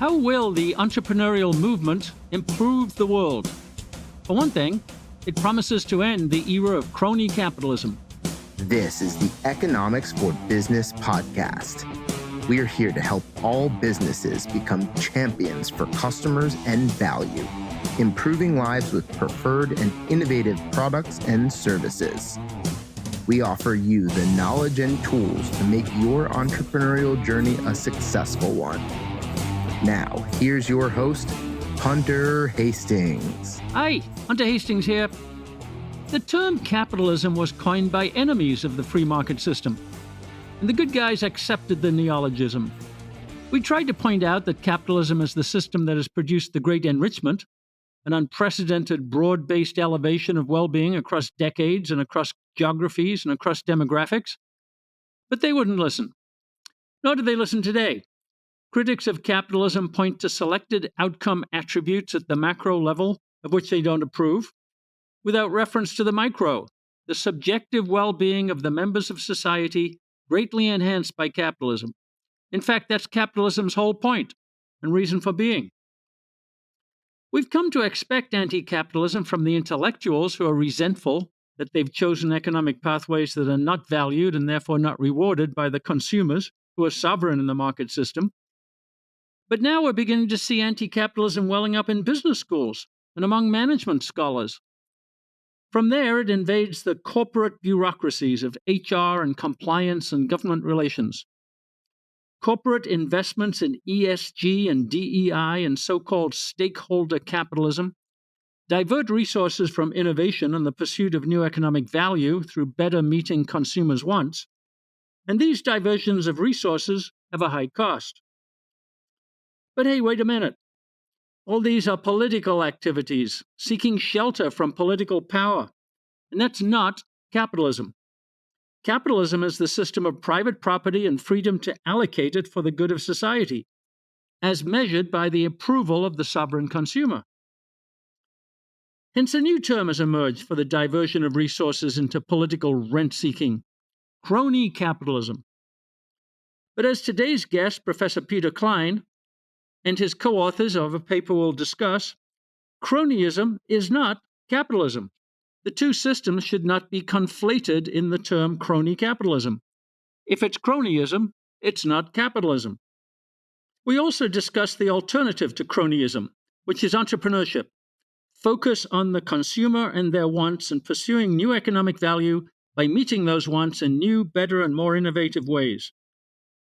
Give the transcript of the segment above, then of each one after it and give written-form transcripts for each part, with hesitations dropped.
How will the entrepreneurial movement improve the world? For one thing, it promises to end the era of crony capitalism. This is the Economics for Business podcast. We are here to help all businesses become champions for customers and value, improving lives with preferred and innovative products and services. We offer you the knowledge and tools to make your entrepreneurial journey a successful one. Now, here's your host, Hunter Hastings. Hi, Hunter Hastings here. The term capitalism was coined by enemies of the free market system, and the good guys accepted the neologism. We tried to point out that capitalism is the system that has produced the great enrichment, an unprecedented broad-based elevation of well-being across decades and across geographies and across demographics. But they wouldn't listen. Nor do they listen today. Critics of capitalism point to selected outcome attributes at the macro level of which they don't approve, without reference to the micro, the subjective well-being of the members of society greatly enhanced by capitalism. In fact, that's capitalism's whole point and reason for being. We've come to expect anti-capitalism from the intellectuals who are resentful that they've chosen economic pathways that are not valued and therefore not rewarded by the consumers who are sovereign in the market system. But now we're beginning to see anti-capitalism welling up in business schools and among management scholars. From there, it invades the corporate bureaucracies of HR and compliance and government relations. Corporate investments in ESG and DEI and so-called stakeholder capitalism divert resources from innovation and the pursuit of new economic value through better meeting consumers' wants, and these diversions of resources have a high cost. But hey, wait a minute. All these are political activities, seeking shelter from political power, and that's not capitalism. Capitalism is the system of private property and freedom to allocate it for the good of society, as measured by the approval of the sovereign consumer. Hence, a new term has emerged for the diversion of resources into political rent-seeking: crony capitalism. But as today's guest, Professor Peter Klein, and his co-authors of a paper we'll discuss, cronyism is not capitalism. The two systems should not be conflated in the term crony capitalism. If it's cronyism, it's not capitalism. We also discuss the alternative to cronyism, which is entrepreneurship. Focus on the consumer and their wants and pursuing new economic value by meeting those wants in new, better, and more innovative ways.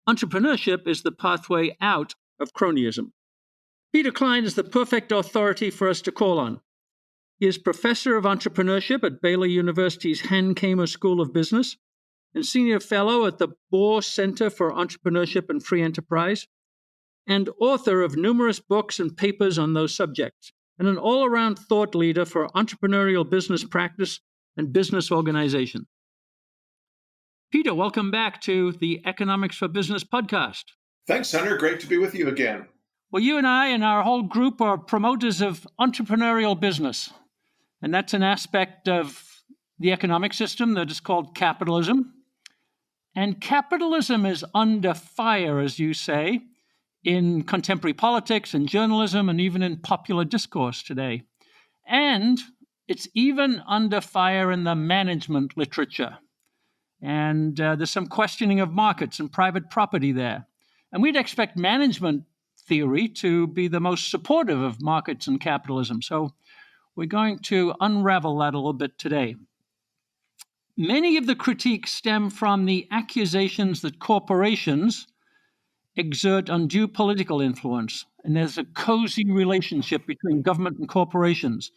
Entrepreneurship is the pathway out of cronyism. Peter Klein is the perfect authority for us to call on. He is professor of entrepreneurship at Baylor University's Hankamer School of Business and senior fellow at the Bohr Center for Entrepreneurship and Free Enterprise, and author of numerous books and papers on those subjects, and an all-around thought leader for entrepreneurial business practice and business organization. Peter, welcome back to the Economics for Business podcast. Thanks, Hunter. Great to be with you again. Well, you and I and our whole group are promoters of entrepreneurial business, and that's an aspect of the economic system that is called capitalism. And capitalism is under fire, as you say, in contemporary politics and journalism and even in popular discourse today. And it's even under fire in the management literature. And there's some questioning of markets and private property there. And we'd expect management theory to be the most supportive of markets and capitalism. So we're going to unravel that a little bit today. Many of the critiques stem from the accusations that corporations exert undue political influence, and there's a cozy relationship between government and corporations.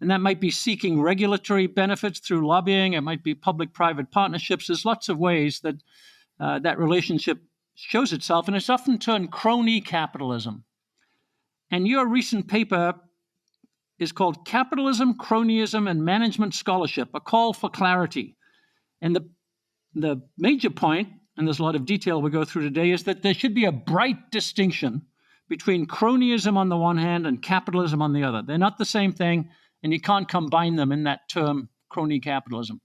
And that might be seeking regulatory benefits through lobbying. It might be public-private partnerships. There's lots of ways that that relationship shows itself, and it's often termed crony capitalism. And your recent paper is called Capitalism, Cronyism, and Management Scholarship, a Call for Clarity. And the major point, and there's a lot of detail we'll go through today, is that there should be a bright distinction between cronyism on the one hand and capitalism on the other. They're not the same thing, and you can't combine them in that term, crony capitalism.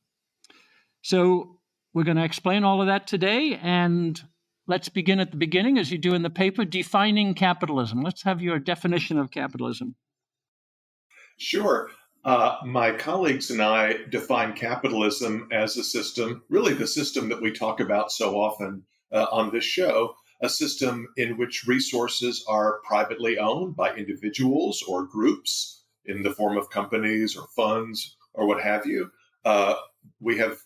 So we're going to explain all of that today, and let's begin at the beginning, as you do in the paper, defining capitalism. Let's have your definition of capitalism. Sure. My colleagues and I define capitalism as a system, really the system that we talk about so often on this show, a system in which resources are privately owned by individuals or groups in the form of companies or funds or what have you. Uh, we have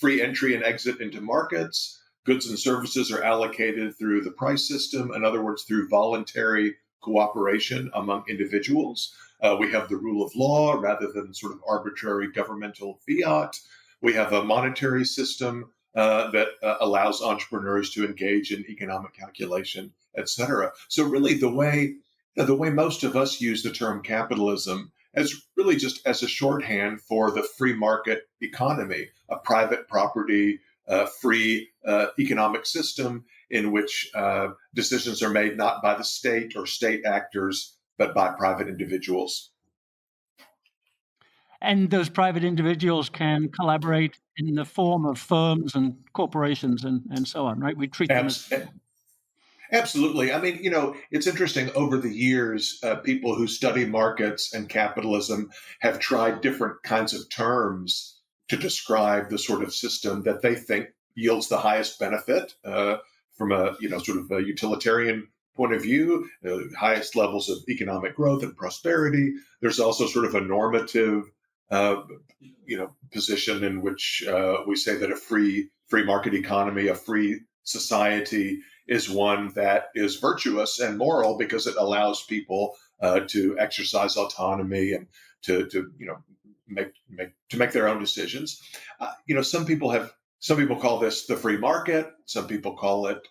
free entry and exit into markets. Goods and services are allocated through the price system, in other words, through voluntary cooperation among individuals. We have the rule of law rather than sort of arbitrary governmental fiat. We have a monetary system that allows entrepreneurs to engage in economic calculation, et cetera. So really the way most of us use the term capitalism as really just as a shorthand for the free market economy, a private property, free economic system in which decisions are made not by the state or state actors, but by private individuals. And those private individuals can collaborate in the form of firms and corporations and so on, right? We treat them as... Abs- Absolutely. I mean, it's interesting. Over the years, people who study markets and capitalism have tried different kinds of terms to describe the sort of system that they think yields the highest benefit from a, sort of a utilitarian point of view, highest levels of economic growth and prosperity. There's also sort of a normative, uh, position in which we say that a free market economy, a free society is one that is virtuous and moral because it allows people to exercise autonomy and to make their own decisions. Some people call this the free market. Some people call it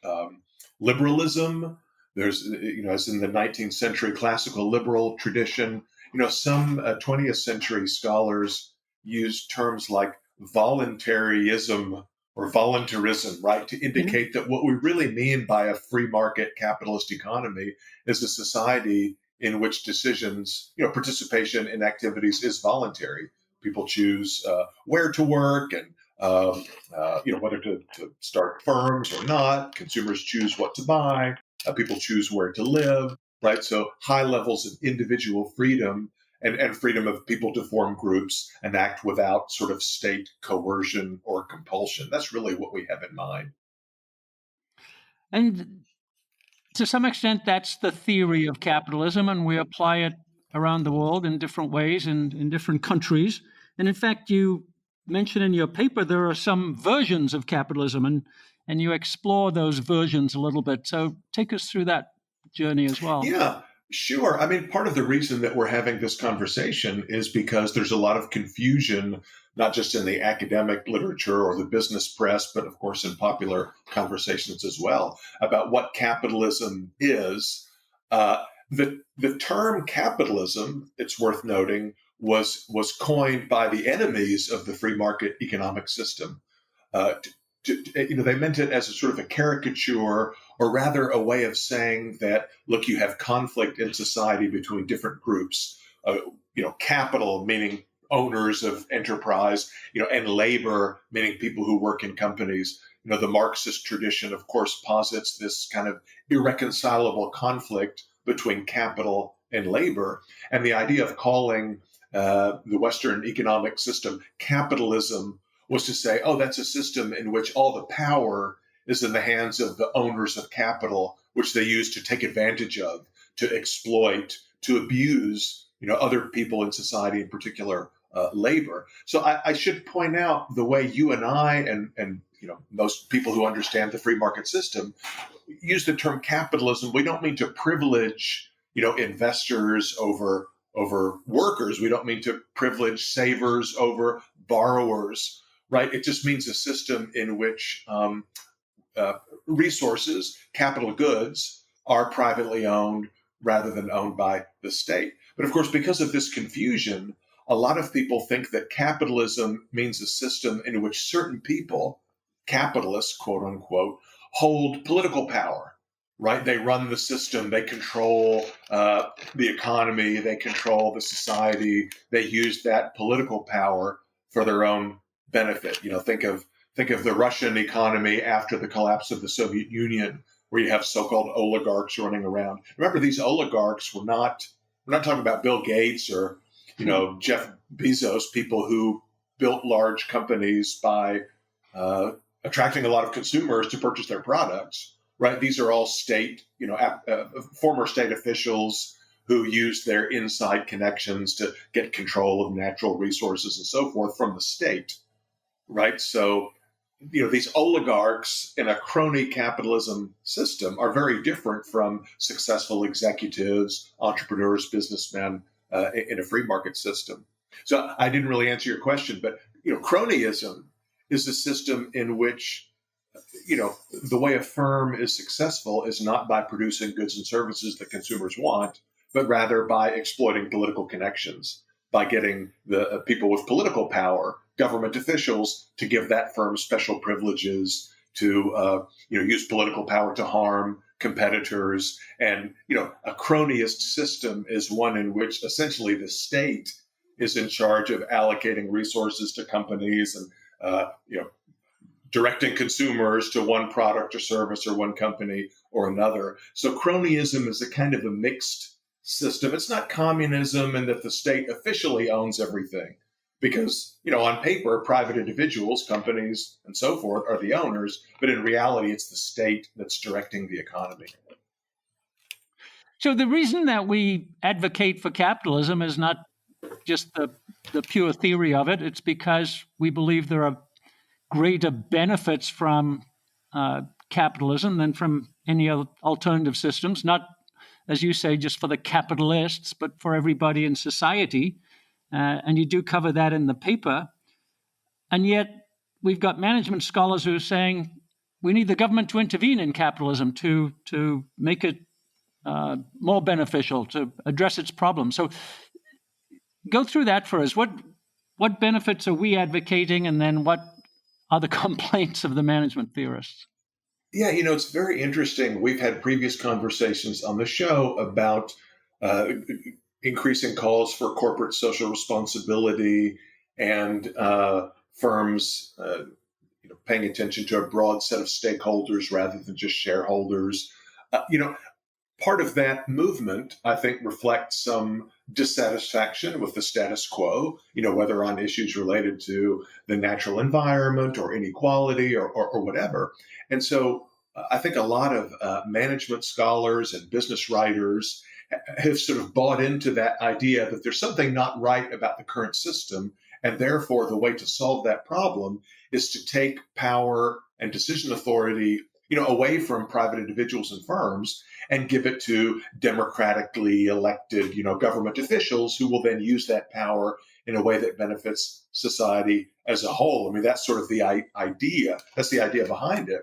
liberalism. There's as in the 19th century classical liberal tradition. Some 20th century scholars use terms like voluntarism or voluntarism, right, to indicate that what we really mean by a free market capitalist economy is a society in which decisions, participation in activities is voluntary. People choose where to work and whether to start firms or not. Consumers choose what to buy. People choose where to live, right? So high levels of individual freedom and freedom of people to form groups and act without sort of state coercion or compulsion. That's really what we have in mind. And to some extent, that's the theory of capitalism, and we apply it around the world in different ways and in different countries. And in fact, you mention in your paper there are some versions of capitalism, and you explore those versions a little bit. So take us through that journey as well. Yeah, sure. I mean, part of the reason that we're having this conversation is because there's a lot of confusion, not just in the academic literature or the business press, but of course in popular conversations as well, about what capitalism is. The term capitalism, it's worth noting, was coined by the enemies of the free market economic system. Uh, they meant it as a sort of a caricature, or rather a way of saying that, look, you have conflict in society between different groups. Capital meaning owners of enterprise, and labor meaning people who work in companies. The Marxist tradition, of course, posits this kind of irreconcilable conflict between capital and labor, and the idea of calling the Western economic system capitalism was to say, oh, that's a system in which all the power is in the hands of the owners of capital, which they use to take advantage of, to exploit, to abuse, other people in society, in particular, labor. So I should point out the way you and I and most people who understand the free market system use the term capitalism. We don't mean to privilege, investors over workers. We don't mean to privilege savers over borrowers. Right? It just means a system in which resources, capital goods, are privately owned rather than owned by the state. But of course, because of this confusion, a lot of people think that capitalism means a system in which certain people, capitalists, quote unquote, hold political power. Right? They run the system. They control the economy. They control the society. They use that political power for their own benefit. Think of think of the Russian economy after the collapse of the Soviet Union, where you have so-called oligarchs running around. Remember, these oligarchs we're not talking about Bill Gates or, Jeff Bezos, people who built large companies by attracting a lot of consumers to purchase their products, right? These are all former state officials who used their inside connections to get control of natural resources and so forth from the state, right? So, these oligarchs in a crony capitalism system are very different from successful executives, entrepreneurs, businessmen in a free market system. So I didn't really answer your question, but cronyism is a system in which the way a firm is successful is not by producing goods and services that consumers want, but rather by exploiting political connections, by getting the people with political power, government officials, to give that firm special privileges, to use political power to harm competitors. And a cronyist system is one in which essentially the state is in charge of allocating resources to companies and directing consumers to one product or service or one company or another. So cronyism is a kind of a mixed system. It's not communism in that the state officially owns everything, because, on paper, private individuals, companies, and so forth are the owners, but in reality, it's the state that's directing the economy. So the reason that we advocate for capitalism is not just the pure theory of it. It's because we believe there are greater benefits from capitalism than from any other alternative systems, not, as you say, just for the capitalists, but for everybody in society. And you do cover that in the paper. And yet we've got management scholars who are saying we need the government to intervene in capitalism to make it more beneficial, to address its problems. So go through that for us. What benefits are we advocating, and then what are the complaints of the management theorists? Yeah, it's very interesting. We've had previous conversations on the show about increasing calls for corporate social responsibility and firms paying attention to a broad set of stakeholders rather than just shareholders. Part of that movement, I think, reflects some dissatisfaction with the status quo, whether on issues related to the natural environment or inequality or whatever. And so I think a lot of management scholars and business writers have sort of bought into that idea that there's something not right about the current system. And therefore, the way to solve that problem is to take power and decision authority away from private individuals and firms and give it to democratically elected, government officials who will then use that power in a way that benefits society as a whole. I mean, that's sort of the idea. That's the idea behind it.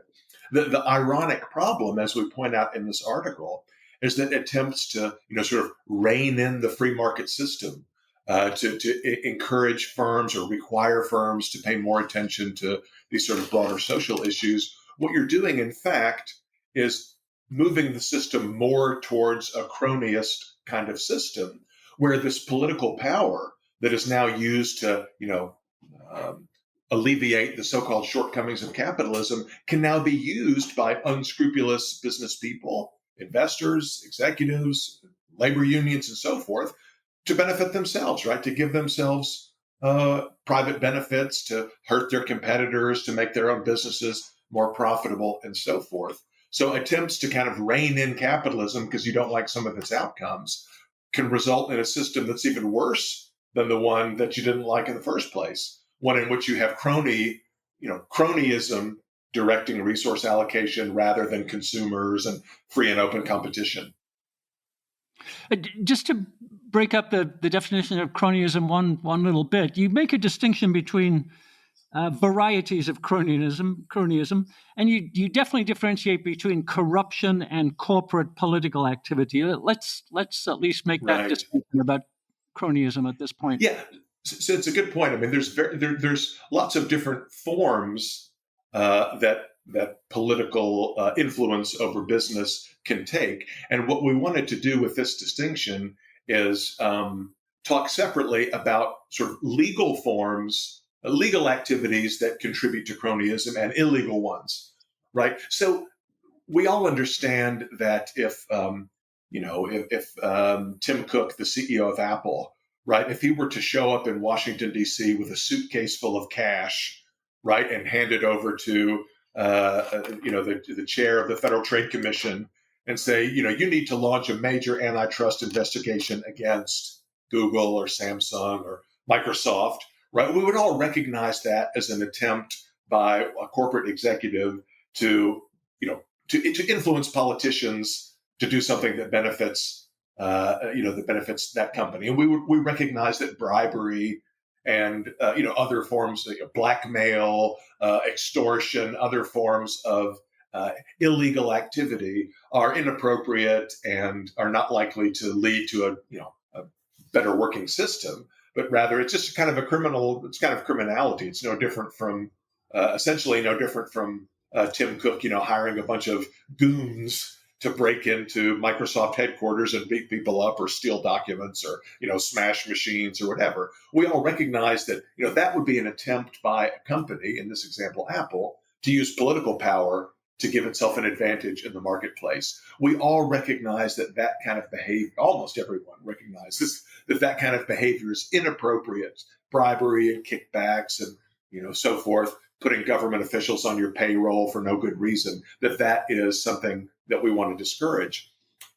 The ironic problem, as we point out in this article, is that attempts to, sort of rein in the free market system, to encourage firms or require firms to pay more attention to these sort of broader social issues. What you're doing, in fact, is moving the system more towards a cronyist kind of system, where this political power that is now used to, alleviate the so-called shortcomings of capitalism can now be used by unscrupulous business people, investors, executives, labor unions, and so forth, to benefit themselves, right? To give themselves private benefits, to hurt their competitors, to make their own businesses more profitable, and so forth. So attempts to kind of rein in capitalism because you don't like some of its outcomes can result in a system that's even worse than the one that you didn't like in the first place, one in which you have cronyism directing resource allocation rather than consumers and free and open competition. Just to break up the definition of cronyism one little bit, you make a distinction between varieties of cronyism, and you definitely differentiate between corruption and corporate political activity. Let's at least make that distinction about cronyism at this point. Yeah, so it's a good point. I mean, there's lots of different forms that political influence over business can take, and what we wanted to do with this distinction is talk separately about sort of legal forms legal activities that contribute to cronyism and illegal ones, right? So we all understand that if Tim Cook, the CEO of Apple, right, if he were to show up in Washington D.C. with a suitcase full of cash, right, and hand it over to the chair of the Federal Trade Commission and say, you need to launch a major antitrust investigation against Google or Samsung or Microsoft, right? We would all recognize that as an attempt by a corporate executive to influence politicians to do something that benefits that company. And we recognize that bribery and other forms of blackmail, extortion, other forms of illegal activity are inappropriate and are not likely to lead to a better working system. But rather, it's just kind of criminality. It's no different from essentially no different from Tim Cook, hiring a bunch of goons to break into Microsoft headquarters and beat people up or steal documents or, smash machines or whatever. We all recognize that, that would be an attempt by a company, in this example, Apple, to use political power to give itself an advantage in the marketplace. We all recognize that kind of behavior, almost everyone recognizes that kind of behavior is inappropriate, bribery and kickbacks and, so forth, putting government officials on your payroll for no good reason, that is something that we want to discourage.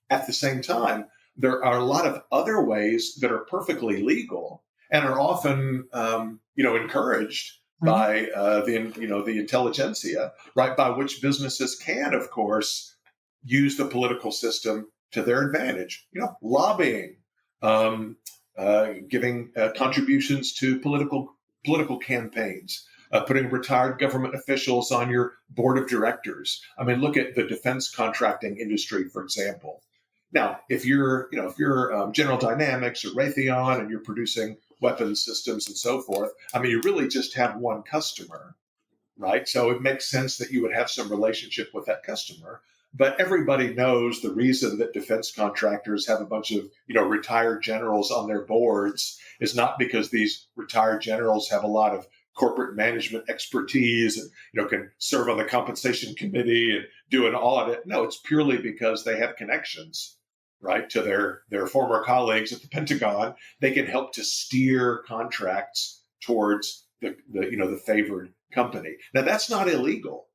At the same time, there are a lot of other ways that are perfectly legal and are often, encouraged by the intelligentsia, right? By which businesses can, of course, use the political system to their advantage. Lobbying, giving contributions to political campaigns. Putting retired government officials on your board of directors. I mean, look at the defense contracting industry, for example. Now, if you're General Dynamics or Raytheon and you're producing weapons systems and so forth, I mean, you really just have one customer, right? So it makes sense that you would have some relationship with that customer. But everybody knows the reason that defense contractors have a bunch of, retired generals on their boards is not because these retired generals have a lot of corporate management expertise and can serve on the compensation committee and do an audit. No, it's purely because they have connections, right, to their former colleagues at the Pentagon. They can help to steer contracts towards the favored company. Now that's not illegal,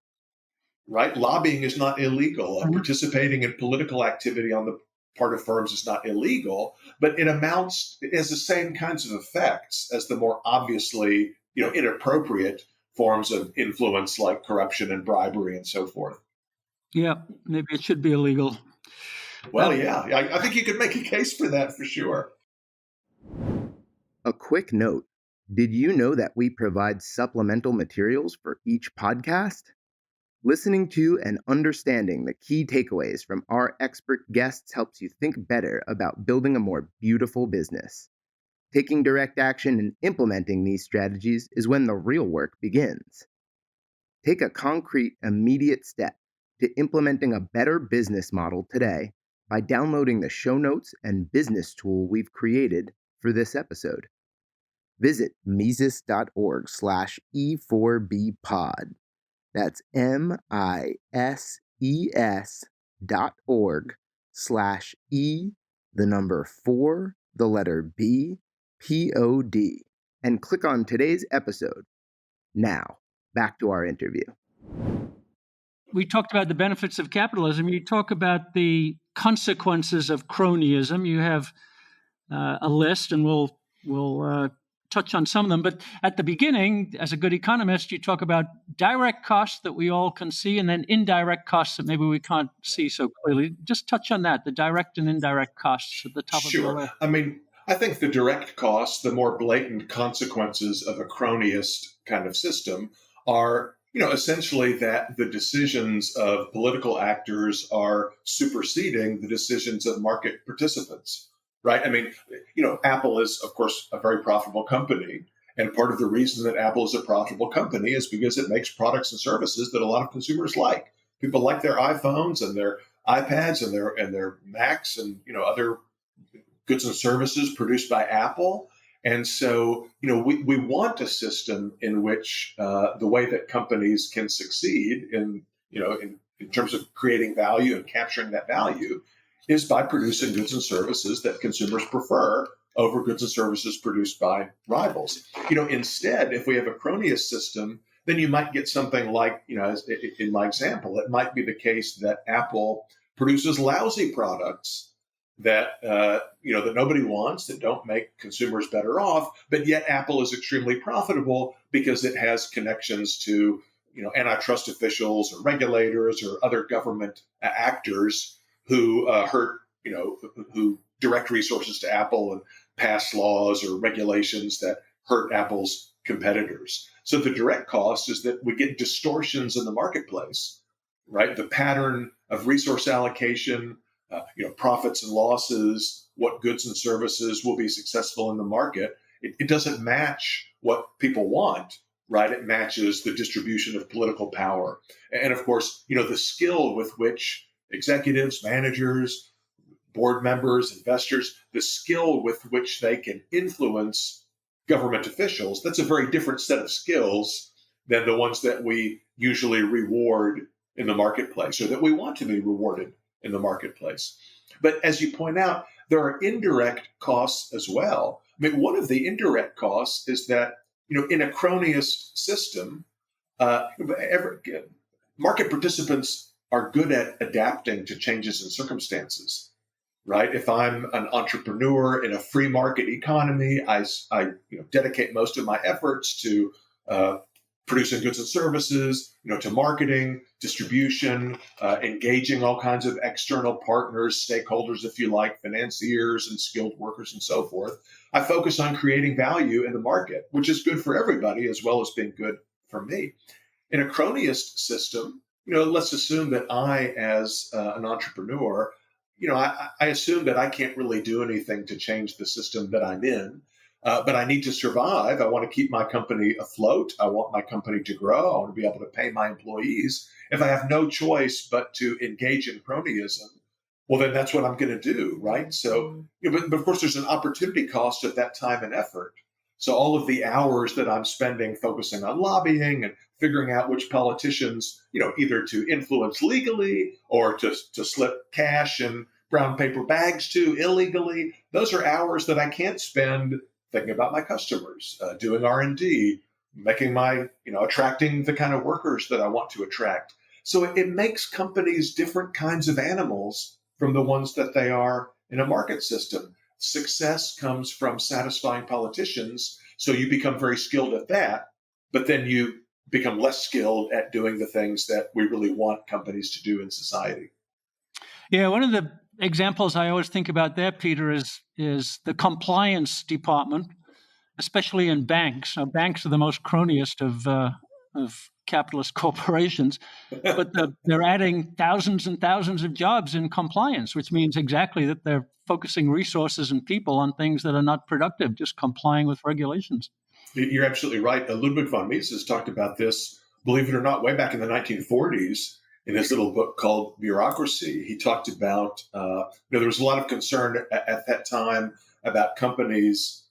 right? Lobbying is not illegal. Participating in political activity on the part of firms is not illegal, but it has the same kinds of effects as the more obviously inappropriate forms of influence like corruption and bribery and so forth. Yeah, maybe it should be illegal. Well, yeah, I think you could make a case for that for sure. A quick note. Did you know that we provide supplemental materials for each podcast? Listening to and understanding the key takeaways from our expert guests helps you think better about building a more beautiful business. Taking direct action and implementing these strategies is when the real work begins. Take a concrete, immediate step to implementing a better business model today by downloading the show notes and business tool we've created for this episode. Visit Mises.org/E4Bpod. That's MISES.org/E4B and click on today's episode. Now, back to our interview. We talked about the benefits of capitalism. You talk about the consequences of cronyism. You have a list, and we'll touch on some of them. But at the beginning, as a good economist, you talk about direct costs that we all can see, and then indirect costs that maybe we can't see so clearly. Just touch on that, the direct and indirect costs at the top of the list. I mean, I think the direct costs, the more blatant consequences of a cronyist kind of system are, essentially that the decisions of political actors are superseding the decisions of market participants. Right. I mean, Apple is, of course, a very profitable company. And part of the reason that Apple is a profitable company is because it makes products and services that a lot of consumers like. People like their iPhones and their iPads and their Macs and, other goods and services produced by Apple. And so, we want a system in which the way that companies can succeed in terms of creating value and capturing that value is by producing goods and services that consumers prefer over goods and services produced by rivals. Instead, if we have a cronyist system, then you might get something like, as in my example, it might be the case that Apple produces lousy products that that nobody wants, that don't make consumers better off, but yet Apple is extremely profitable because it has connections to antitrust officials or regulators or other government actors who who direct resources to Apple and pass laws or regulations that hurt Apple's competitors. So the direct cost is that we get distortions in the marketplace, right? The pattern of resource allocation, profits and losses, what goods and services will be successful in the market. It doesn't match what people want, right? It matches the distribution of political power. And of course, the skill with which executives, managers, board members, investors, the skill with which they can influence government officials, that's a very different set of skills than the ones that we usually reward in the marketplace, or that we want to be rewarded in the marketplace. But as you point out, there are indirect costs as well. I mean, one of the indirect costs is that, in a cronyist system, market participants are good at adapting to changes in circumstances, right? If I'm an entrepreneur in a free market economy, I dedicate most of my efforts to producing goods and services, to marketing, distribution, engaging all kinds of external partners, stakeholders, if you like, financiers and skilled workers and so forth. I focus on creating value in the market, which is good for everybody as well as being good for me. In a cronyist system, let's assume that I, as an entrepreneur, I assume that I can't really do anything to change the system that I'm in. But I need to survive. I want to keep my company afloat. I want my company to grow. I want to be able to pay my employees. If I have no choice but to engage in cronyism, well, then that's what I'm going to do, right? So, but of course, there's an opportunity cost of that time and effort. So all of the hours that I'm spending focusing on lobbying and figuring out which politicians, either to influence legally or to slip cash in brown paper bags to illegally, those are hours that I can't spend thinking about my customers, doing R&D, making attracting the kind of workers that I want to attract. So it makes companies different kinds of animals from the ones that they are in a market system. Success comes from satisfying politicians, so you become very skilled at that, but then you become less skilled at doing the things that we really want companies to do in society. Yeah, one of the examples I always think about there, Peter, is the compliance department, especially in banks. Now, banks are the most cronyist of capitalist corporations, but they're adding thousands and thousands of jobs in compliance, which means exactly that they're focusing resources and people on things that are not productive, just complying with regulations. You're absolutely right. Ludwig von Mises talked about this, believe it or not, way back in the 1940s. In his little book called Bureaucracy, he talked about, there was a lot of concern at that time about companies,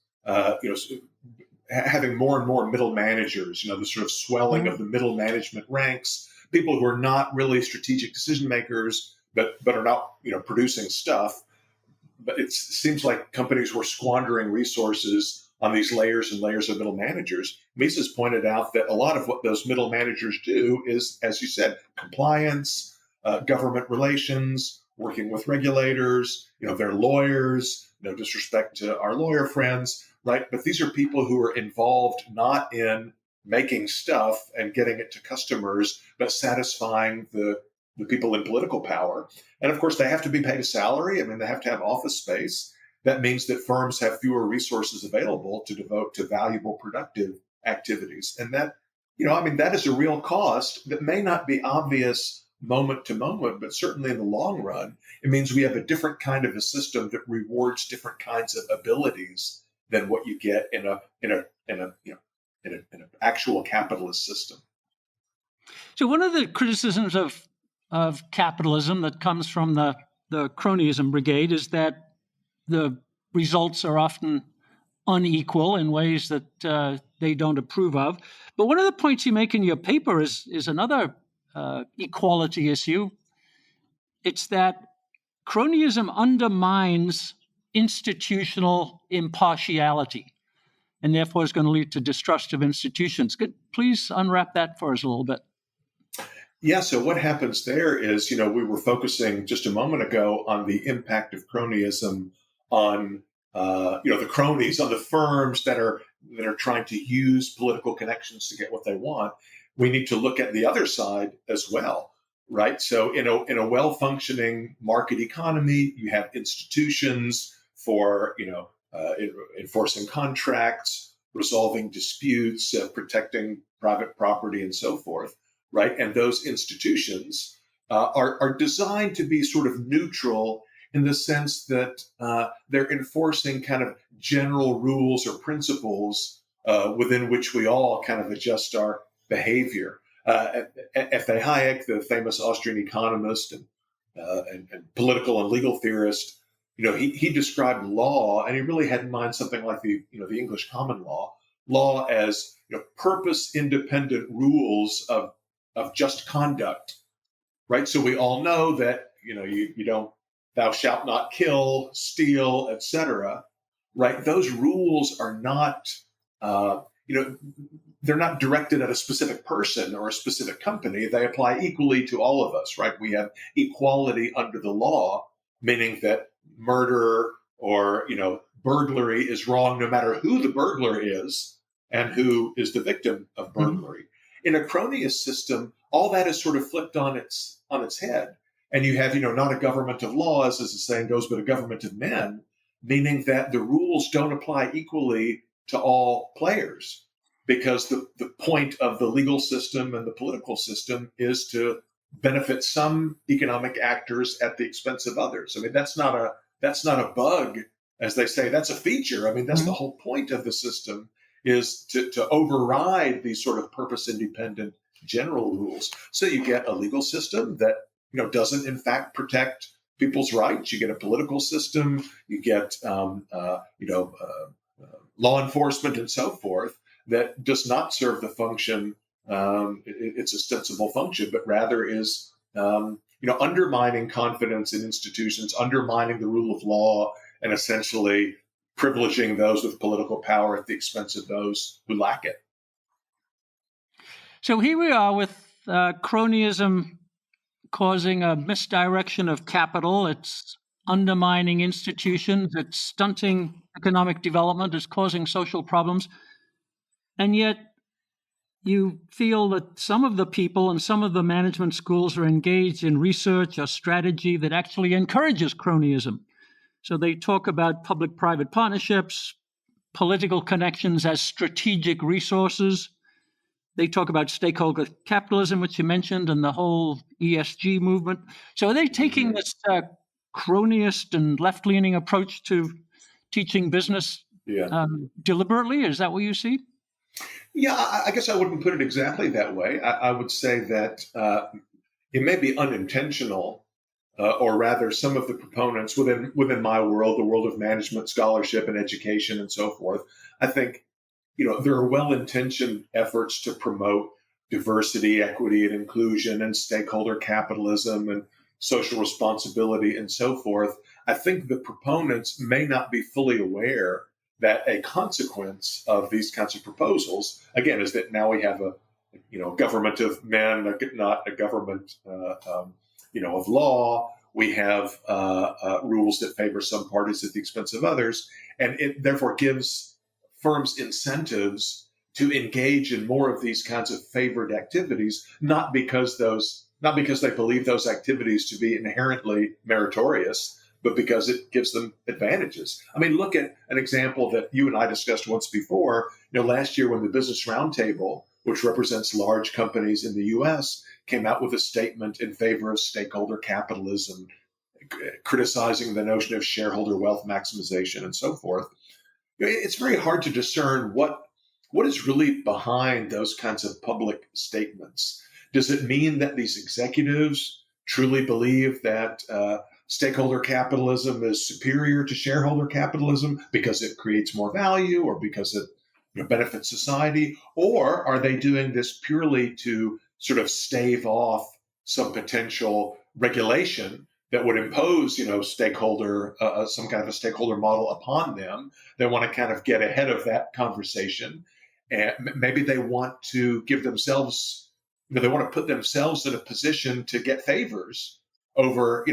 having more and more middle managers, the sort of swelling of the middle management ranks, people who are not really strategic decision makers, but are not, producing stuff. But it seems like companies were squandering resources on these layers and layers of middle managers. Mises pointed out that a lot of what those middle managers do is, as you said, compliance, government relations, working with regulators, they're lawyers, no disrespect to our lawyer friends, right? But these are people who are involved not in making stuff and getting it to customers, but satisfying the people in political power. And of course, they have to be paid a salary. I mean, they have to have office space. That means that firms have fewer resources available to devote to valuable, productive activities. And that, that is a real cost that may not be obvious moment to moment, but certainly in the long run, it means we have a different kind of a system that rewards different kinds of abilities than what you get in an actual capitalist system. So one of the criticisms of capitalism that comes from the cronyism brigade is that the results are often unequal in ways that they don't approve of. But one of the points you make in your paper is another equality issue. It's that cronyism undermines institutional impartiality and therefore is going to lead to distrust of institutions. Please unwrap that for us a little bit. Yeah, so what happens there is, we were focusing just a moment ago on the impact of cronyism on, the cronies, on the firms that are trying to use political connections to get what they want. We need to look at the other side as well, right? So in a well-functioning market economy, you have institutions for, enforcing contracts, resolving disputes, protecting private property, and so forth. Right, and those institutions are designed to be sort of neutral in the sense that they're enforcing kind of general rules or principles within which we all kind of adjust our behavior. F.A. Hayek, the famous Austrian economist and political and legal theorist, he described law, and he really had in mind something like the English common law as purpose-independent rules of just conduct, right? So we all know that, you don't, thou shalt not kill, steal, etc., right? Those rules are not, they're not directed at a specific person or a specific company. They apply equally to all of us, right? We have equality under the law, meaning that murder or, burglary is wrong no matter who the burglar is and who is the victim of burglary. Mm-hmm. In a cronyist system, all that is sort of flipped on its head. And you have, not a government of laws, as the saying goes, but a government of men, meaning that the rules don't apply equally to all players, because the point of the legal system and the political system is to benefit some economic actors at the expense of others. I mean, that's not a bug, as they say, that's a feature. I mean, that's the whole point of the system, is to override these sort of purpose-independent general rules. So you get a legal system that doesn't in fact protect people's rights. You get a political system. You get law enforcement and so forth that does not serve the function, its ostensible function, but rather is undermining confidence in institutions, undermining the rule of law, and essentially privileging those with political power at the expense of those who lack it. So here we are with cronyism causing a misdirection of capital. It's undermining institutions. It's stunting economic development. It's causing social problems. And yet you feel that some of the people and some of the management schools are engaged in research or strategy that actually encourages cronyism. So they talk about public-private partnerships, political connections as strategic resources. They talk about stakeholder capitalism, which you mentioned, and the whole ESG movement. So are they taking this cronyist and left-leaning approach to teaching business deliberately? Is that what you see? Yeah, I guess I wouldn't put it exactly that way. I would say that it may be unintentional, or rather some of the proponents within my world, the world of management, scholarship, and education, and so forth, I think there are well-intentioned efforts to promote diversity, equity, and inclusion, and stakeholder capitalism, and social responsibility, and so forth. I think the proponents may not be fully aware that a consequence of these kinds of proposals, again, is that now we have a government of men, not a government of law. We have rules that favor some parties at the expense of others, and it therefore gives firms incentives to engage in more of these kinds of favored activities, not because they believe those activities to be inherently meritorious, but because it gives them advantages. I mean, look at an example that you and I discussed once before. Last year when the Business Roundtable, which represents large companies in the U.S., came out with a statement in favor of stakeholder capitalism, criticizing the notion of shareholder wealth maximization and so forth. It's very hard to discern what is really behind those kinds of public statements. Does it mean that these executives truly believe that stakeholder capitalism is superior to shareholder capitalism because it creates more value or because it benefits society? Or are they doing this purely to sort of stave off some potential regulation that would impose, stakeholder, some kind of a stakeholder model upon them? They want to kind of get ahead of that conversation. And maybe they want to give themselves, they want to put themselves in a position to get favors over,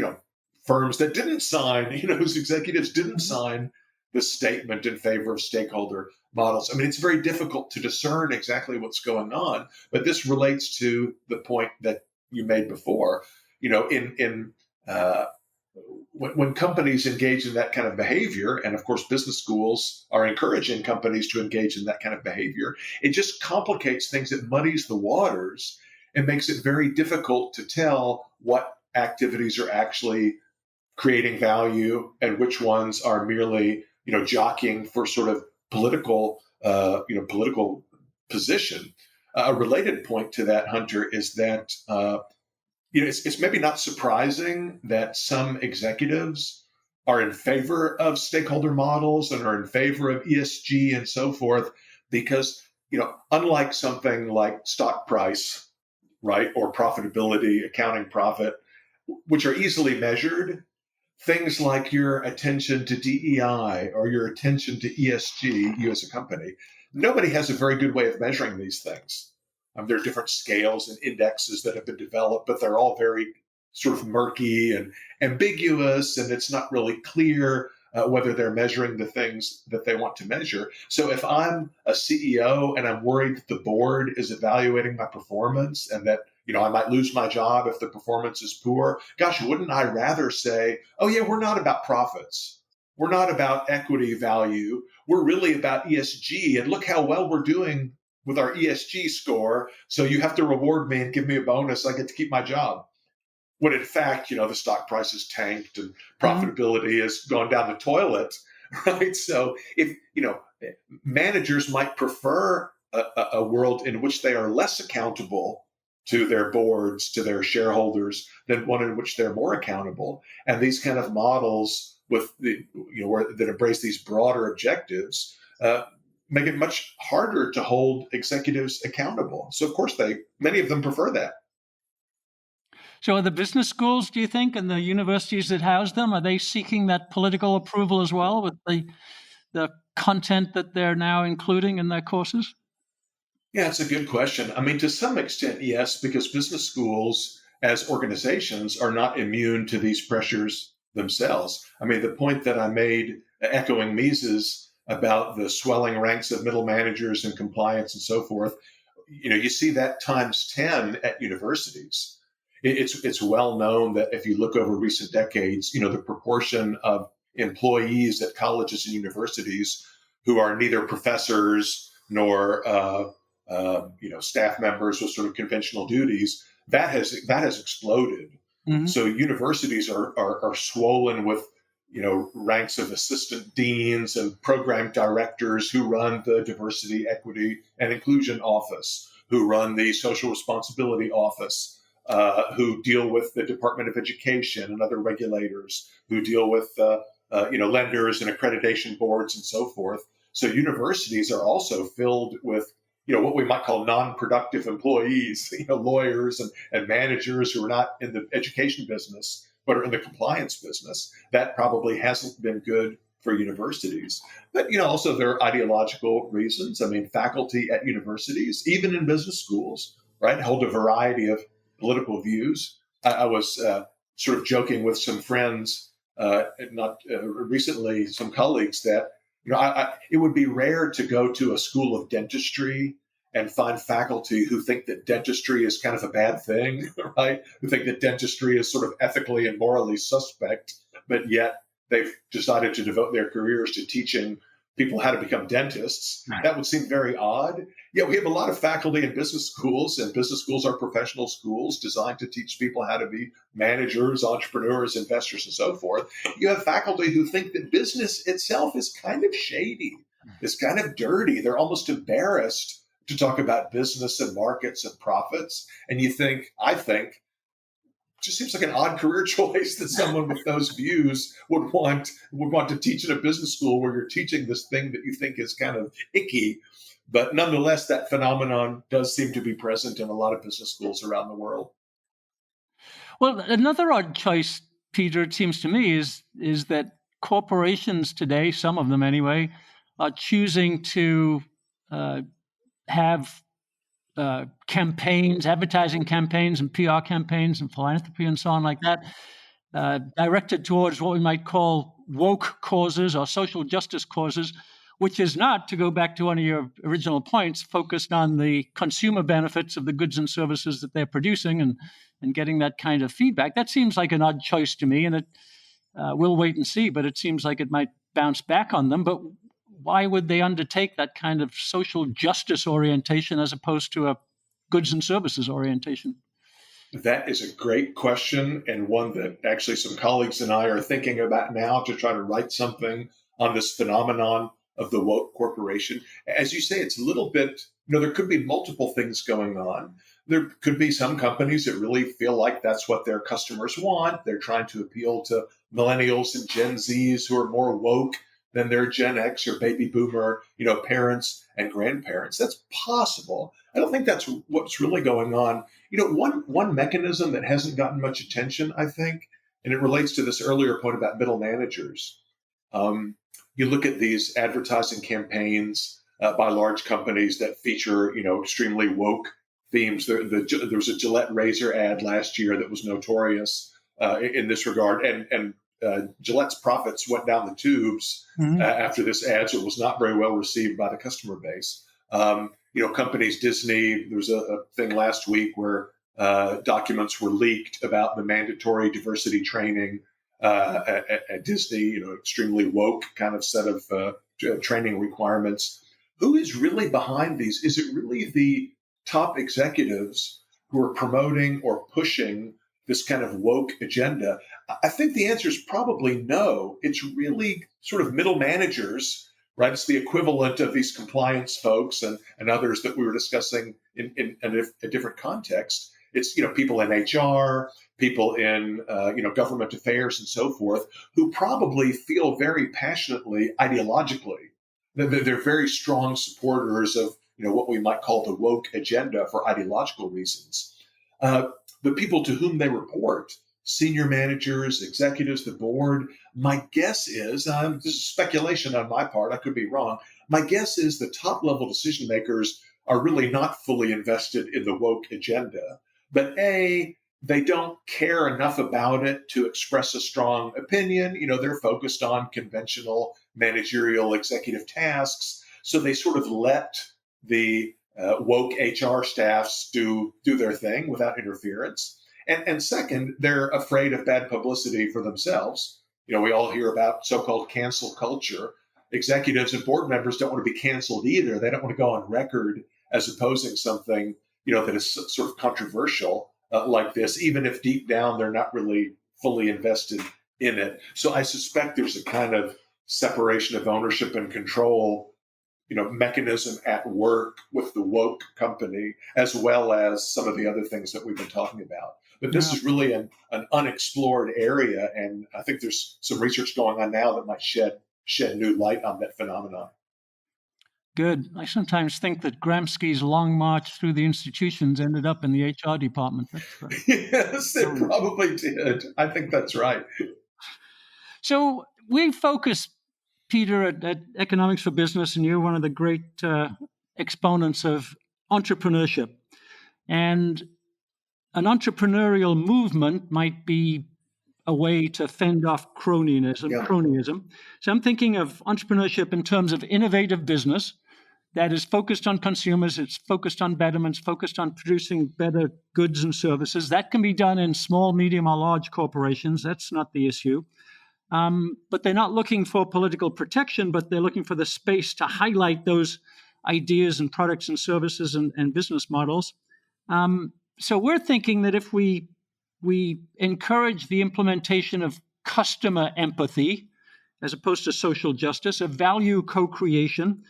firms that didn't sign, whose executives didn't sign the statement in favor of stakeholder models. I mean, it's very difficult to discern exactly what's going on, but this relates to the point that you made before. When companies engage in that kind of behavior, and of course, business schools are encouraging companies to engage in that kind of behavior, it just complicates things. It muddies the waters and makes it very difficult to tell what activities are actually creating value and which ones are merely, jockeying for sort of political position. A related point to that, Hunter, is that it's maybe not surprising that some executives are in favor of stakeholder models and are in favor of ESG and so forth, because unlike something like stock price, right, or profitability, accounting profit, which are easily measured, things like your attention to DEI or your attention to ESG, you as a company, nobody has a very good way of measuring these things. There are different scales and indexes that have been developed, but they're all very sort of murky and ambiguous, and it's not really clear whether they're measuring the things that they want to measure. So if I'm a CEO and I'm worried that the board is evaluating my performance and that I might lose my job if the performance is poor, gosh, wouldn't I rather say, oh yeah, we're not about profits. We're not about equity value. We're really about ESG, and look how well we're doing with our ESG score. So you have to reward me and give me a bonus. I get to keep my job. When in fact, the stock price has tanked and profitability has gone down the toilet, right? So if, managers might prefer a world in which they are less accountable to their boards, to their shareholders, than one in which they're more accountable. And these kind of models with that embrace these broader objectives make it much harder to hold executives accountable. So of course many of them prefer that. So are the business schools, do you think, and the universities that house them, are they seeking that political approval as well with the content that they're now including in their courses? Yeah, it's a good question. I mean, to some extent, yes, because business schools as organizations are not immune to these pressures themselves. I mean, the point that I made, echoing Mises about the swelling ranks of middle managers and compliance and so forth, you see that times 10 at universities. It's well known that if you look over recent decades, the proportion of employees at colleges and universities who are neither professors nor staff members with sort of conventional duties, that has exploded. Mm-hmm. So universities are swollen with ranks of assistant deans and program directors who run the diversity, equity, and inclusion office, who run the social responsibility office, who deal with the Department of Education and other regulators, who deal with lenders and accreditation boards and so forth. So universities are also filled with what we might call non-productive employees, lawyers and managers who are not in the education business, but are in the compliance business. That probably hasn't been good for universities. But, also there are ideological reasons. I mean, faculty at universities, even in business schools, right, hold a variety of political views. I was sort of joking with some friends, recently, some colleagues that, it would be rare to go to a school of dentistry and find faculty who think that dentistry is kind of a bad thing, right? Who think that dentistry is sort of ethically and morally suspect, but yet they've decided to devote their careers to teaching people how to become dentists. Right. That would seem very odd. Yeah, we have a lot of faculty in business schools, and business schools are professional schools designed to teach people how to be managers, entrepreneurs, investors, and so forth. You have faculty who think that business itself is kind of shady, it's kind of dirty. They're almost embarrassed to talk about business and markets and profits. And I think, just seems like an odd career choice that someone with those views would want to teach at a business school where you're teaching this thing that you think is kind of icky. But nonetheless, that phenomenon does seem to be present in a lot of business schools around the world. Well, another odd choice, Peter, it seems to me, is that corporations today, some of them anyway, are choosing to have campaigns, advertising campaigns and PR campaigns and philanthropy and so on like that, directed towards what we might call woke causes or social justice causes, which is not, to go back to one of your original points, focused on the consumer benefits of the goods and services that they're producing and getting that kind of feedback. That seems like an odd choice to me, and it we'll wait and see, but it seems like it might bounce back on them. But why would they undertake that kind of social justice orientation as opposed to a goods and services orientation? That is a great question, and one that actually some colleagues and I are thinking about now to try to write something on this phenomenon of the woke corporation. As you say, it's a little bit, there could be multiple things going on. There could be some companies that really feel like that's what their customers want. They're trying to appeal to millennials and Gen Zs who are more woke than their Gen X or baby boomer, parents and grandparents. That's possible. I don't think that's what's really going on. One mechanism that hasn't gotten much attention, I think, and it relates to this earlier point about middle managers. You look at these advertising campaigns by large companies that feature, extremely woke themes. There was a Gillette razor ad last year that was notorious in this regard, and Gillette's profits went down the tubes after this ad, so it was not very well received by the customer base. Companies, Disney, there was a thing last week where documents were leaked about the mandatory diversity training at Disney, extremely woke kind of set of training requirements. Who is really behind these? Is it really the top executives who are promoting or pushing this kind of woke agenda? I think the answer is probably no. It's really sort of middle managers, right? It's the equivalent of these compliance folks and others that we were discussing in a different context. It's, people in HR, people in, government affairs and so forth, who probably feel very passionately, ideologically, that they're very strong supporters of, what we might call the woke agenda for ideological reasons. The people to whom they report, senior managers, executives, the board, my guess is, this is speculation on my part, I could be wrong, my guess is the top level decision makers are really not fully invested in the woke agenda. But A, they don't care enough about it to express a strong opinion. They're focused on conventional managerial executive tasks. So they sort of let the woke HR staffs do their thing without interference. And second, they're afraid of bad publicity for themselves. We all hear about so-called cancel culture. Executives and board members don't want to be canceled either. They don't want to go on record as opposing something, that is sort of controversial like this, even if deep down they're not really fully invested in it. So I suspect there's a kind of separation of ownership and control, mechanism at work with the woke company, as well as some of the other things that we've been talking about. But this is really an unexplored area, and I think there's some research going on now that might shed new light on that phenomenon. Good. I sometimes think that Gramsci's long march through the institutions ended up in the HR department. Yes, it probably did. I think that's right. So we focus, Peter, at Economics for Business, and you're one of the great exponents of entrepreneurship. And an entrepreneurial movement might be a way to fend off cronyism. So I'm thinking of entrepreneurship in terms of innovative business that is focused on consumers, it's focused on betterments, focused on producing better goods and services. That can be done in small, medium, or large corporations. That's not the issue. But they're not looking for political protection, but they're looking for the space to highlight those ideas and products and services and business models. So we're thinking that if we encourage the implementation of customer empathy, as opposed to social justice, of value co-creation,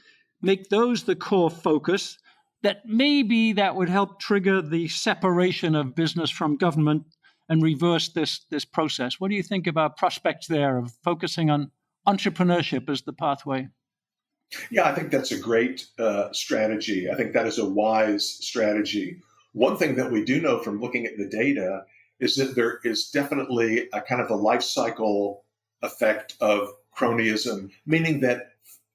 make those the core focus, that maybe that would help trigger the separation of business from government and reverse this process. What do you think about prospects there of focusing on entrepreneurship as the pathway? Yeah, I think that's a great strategy. I think that is a wise strategy. One thing that we do know from looking at the data is that there is definitely a kind of a life cycle effect of cronyism, meaning that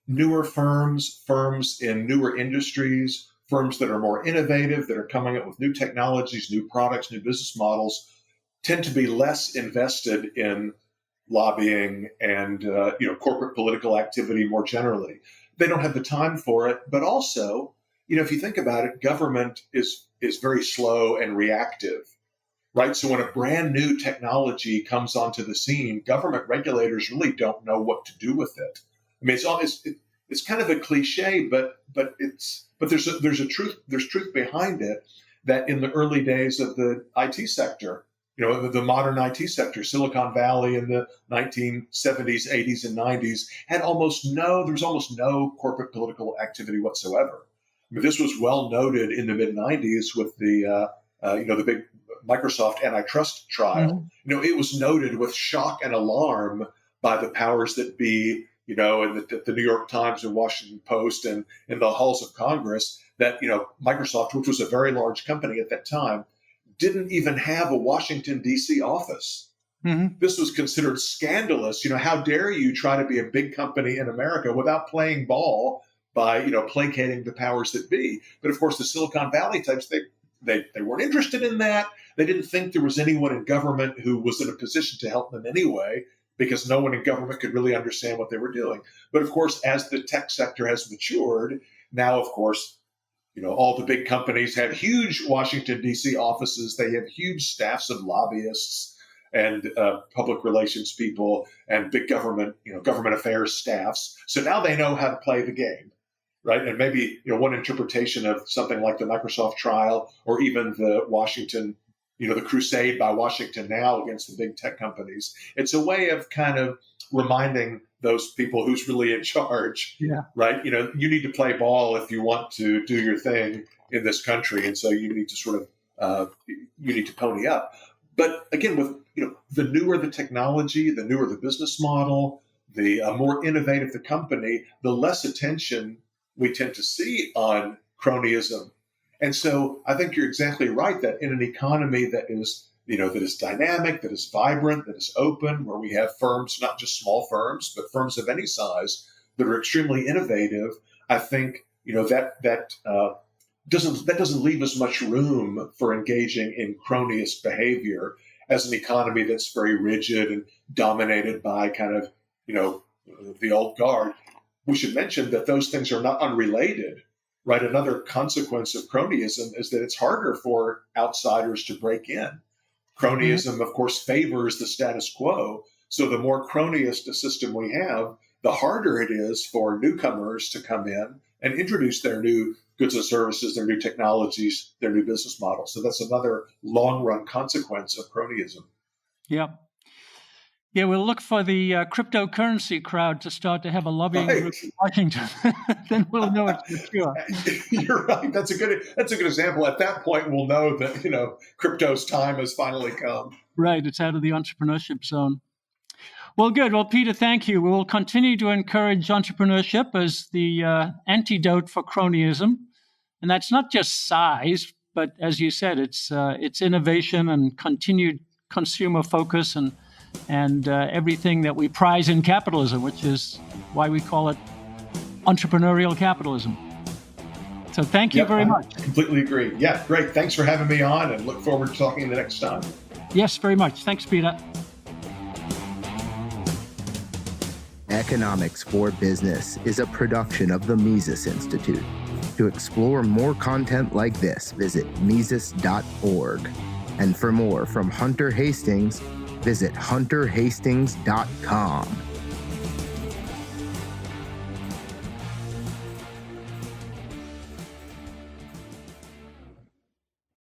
newer firms in newer industries, firms that are more innovative, that are coming up with new technologies, new products, new business models, tend to be less invested in lobbying and corporate political activity more generally. They don't have the time for it, but also, if you think about it, government is very slow and reactive, right? So when a brand new technology comes onto the scene, government regulators really don't know what to do with it. I mean, it's kind of a cliche, but there's truth behind it, that in the early days of the IT sector, the modern IT sector, Silicon Valley in the 1970s, 80s, and 90s there was almost no corporate political activity whatsoever. I mean, this was well noted in the mid 90s with the big Microsoft antitrust trial. Mm-hmm. It was noted with shock and alarm by the powers that be, in the New York Times and Washington Post and in the halls of Congress, that, Microsoft, which was a very large company at that time, didn't even have a Washington, D.C. office. Mm-hmm. This was considered scandalous. How dare you try to be a big company in America without playing ball by, placating the powers that be. But of course, the Silicon Valley types, they weren't interested in that. They didn't think there was anyone in government who was in a position to help them anyway, because no one in government could really understand what they were doing. But of course, as the tech sector has matured, now, of course, all the big companies have huge Washington, D.C. offices. They have huge staffs of lobbyists and public relations people and big government affairs staffs. So now they know how to play the game, right? And maybe, one interpretation of something like the Microsoft trial, or even the Washington, the crusade by Washington now against the big tech companies. It's a way of kind of reminding those people who's really in charge, right? You need to play ball if you want to do your thing in this country. And so you need to sort of, you need to pony up. But again, with, the newer the technology, the newer the business model, the more innovative the company, the less attention we tend to see on cronyism. And so I think you're exactly right that in an economy that is, that is dynamic, that is vibrant, that is open, where we have firms, not just small firms, but firms of any size that are extremely innovative, I think, that doesn't leave as much room for engaging in cronyist behavior as an economy that's very rigid and dominated by kind of, the old guard. We should mention that those things are not unrelated, right? Another consequence of cronyism is that it's harder for outsiders to break in. Cronyism, of course, favors the status quo. So the more cronyist a system we have, the harder it is for newcomers to come in and introduce their new goods and services, their new technologies, their new business models. So that's another long-run consequence of cronyism. Yeah. Yeah, we'll look for the cryptocurrency crowd to start to have a lobbying group in Washington. Then we'll know it's mature. You're right. That's a good example. At that point, we'll know that crypto's time has finally come. Right. It's out of the entrepreneurship zone. Well, good. Well, Peter, thank you. We will continue to encourage entrepreneurship as the antidote for cronyism, and that's not just size, but as you said, it's innovation and continued consumer focus and everything that we prize in capitalism, which is why we call it entrepreneurial capitalism. So thank you very much. Completely agree. Yeah, great. Thanks for having me on, and look forward to talking the next time. Yes, very much. Thanks, Peter. Economics for Business is a production of the Mises Institute. To explore more content like this, visit Mises.org. And for more from Hunter Hastings, visit hunterhastings.com.